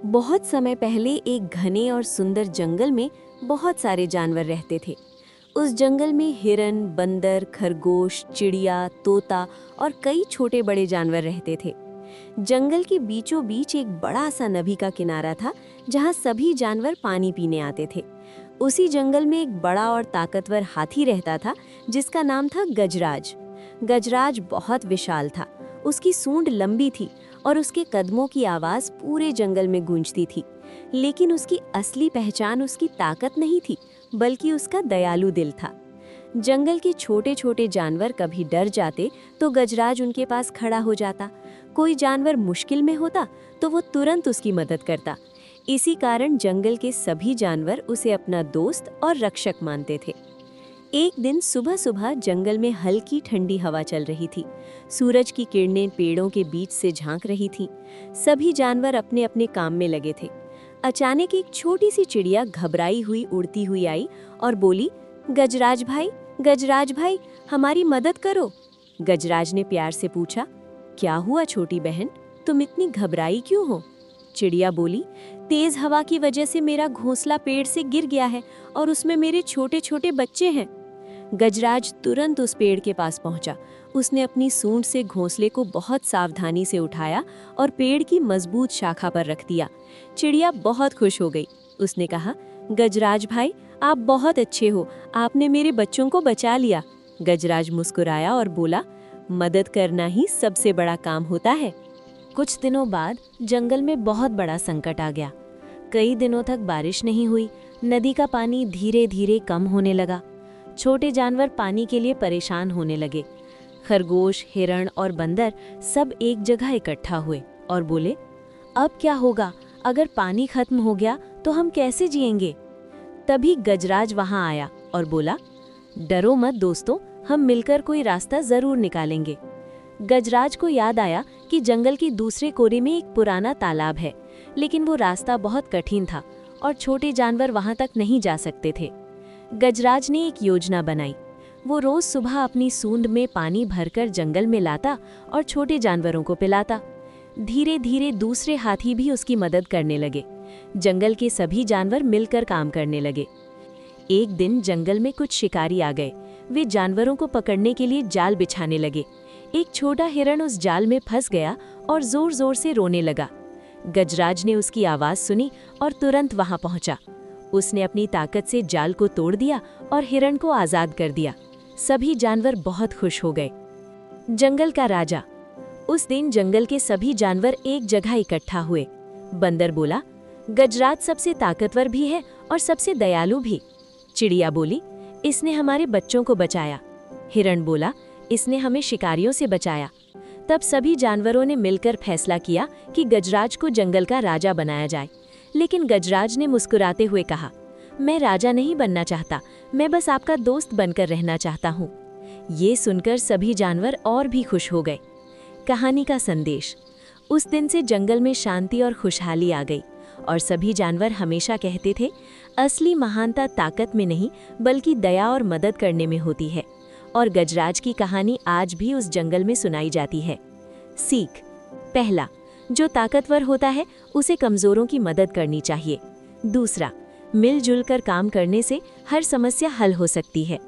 बहुत समय पहले एक घने और सुंदर जंगल में बहुत सारे जानवर रहते थे। उस जंगल में हिरन, बंदर, खरगोश, चिड़िया, तोता और कई छोटे बड़े जानवर रहते थे। जंगल के बीचों बीच एक बड़ा सा नदी का किनारा था, जहाँ सभी जानवर पानी पीने आते थे। उसी जंगल में एक बड़ा और ताकतवर हाथी रहता था, जिसका नाम था गजराज। गजराज बहुत विशाल था। उसकी सूंड लंबी थी और उसके कदमों की आवाज पूरे जंगल में गूंजती थी। लेकिन उसकी असली पहचान उसकी ताकत नहीं थी, बल्कि उसका दयालु दिल था। जंगल के छोटे छोटे जानवर कभी डर जाते तो गजराज उनके पास खड़ा हो जाता। कोई जानवर मुश्किल में होता तो वो तुरंत उसकी मदद करता। इसी कारण जंगल के सभी जानवर उसे अपना दोस्त और रक्षक मानते थे। एक दिन सुबह सुबह जंगल में हल्की ठंडी हवा चल रही थी। सूरज की किरणें पेड़ों के बीच से झांक रही थीं। सभी जानवर अपने अपने काम में लगे थे। अचानक एक छोटी सी चिड़िया घबराई हुई उड़ती हुई आई और बोली, गजराज भाई, हमारी मदद करो। गजराज ने प्यार से पूछा, क्या हुआ छोटी बहन, तुम इतनी घबराई क्यों हो? चिड़िया बोली, तेज हवा की वजह से मेरा घोंसला पेड़ से गिर गया है और उसमें मेरे छोटे छोटे बच्चे हैं। गजराज तुरंत उस पेड़ के पास पहुंचा। उसने अपनी सूंड से घोंसले को बहुत सावधानी से उठाया और पेड़ की मजबूत शाखा पर रख दिया। चिड़िया बहुत खुश हो गई। उसने कहा, गजराज भाई, आप बहुत अच्छे हो, आपने मेरे बच्चों को बचा लिया। गजराज मुस्कुराया और बोला, मदद करना ही सबसे बड़ा काम होता है। कुछ दिनों बाद जंगल में बहुत बड़ा संकट आ गया। कई दिनों तक बारिश नहीं हुई। नदी का पानी धीरे धीरे कम होने लगा। छोटे जानवर पानी के लिए परेशान होने लगे। खरगोश, हिरण और बंदर सब एक जगह इकट्ठा हुए और बोले, अब क्या होगा? अगर पानी खत्म हो गया तो हम कैसे जिएंगे? तभी गजराज वहां आया और बोला, डरो मत दोस्तों, हम मिलकर कोई रास्ता जरूर निकालेंगे। गजराज को याद आया कि जंगल के दूसरे कोने में एक पुराना तालाब है, लेकिन वो रास्ता बहुत कठिन था और छोटे जानवर वहां तक नहीं जा सकते थे। गजराज ने एक योजना बनाई। वो रोज सुबह अपनी सूंड में पानी भरकर जंगल में लाता और छोटे जानवरों को पिलाता। धीरे धीरे दूसरे हाथी भी उसकी मदद करने लगे। जंगल के सभी जानवर मिलकर काम करने लगे। एक दिन जंगल में कुछ शिकारी आ गए। वे जानवरों को पकड़ने के लिए जाल बिछाने लगे। एक छोटा हिरण उस जाल में फंस गया और जोर जोर से रोने लगा। गजराज ने उसकी आवाज सुनी और तुरंत वहां पहुंचा। उसने अपनी ताकत से जाल को तोड़ दिया और हिरण को आजाद कर दिया। सभी जानवर बहुत खुश हो गए। जंगल का राजा। उस दिन जंगल के सभी जानवर एक जगह इकट्ठा हुए। बंदर बोला, गजराज सबसे ताकतवर भी है और सबसे दयालु भी। चिड़िया बोली, इसने हमारे बच्चों को बचाया। हिरण बोला, इसने हमें शिकारियों से बचाया। तब सभी जानवरों ने मिलकर फैसला किया कि गजराज को जंगल का राजा बनाया जाए। लेकिन गजराज ने मुस्कुराते हुए कहा, मैं राजा नहीं बनना चाहता, मैं बस आपका दोस्त बनकर रहना चाहता हूँ। ये सुनकर सभी जानवर और भी खुश हो गए। कहानी का संदेश। उस दिन से जंगल में शांति और खुशहाली आ गई और सभी जानवर हमेशा कहते थे, असली महानता ताकत में नहीं बल्कि दया और मदद करने में होती है। और गजराज की कहानी आज भी उस जंगल में सुनाई जाती है। सीख। पहला, जो ताकतवर होता है उसे कमजोरों की मदद करनी चाहिए। दूसरा, मिलजुल कर काम करने से हर समस्या हल हो सकती है।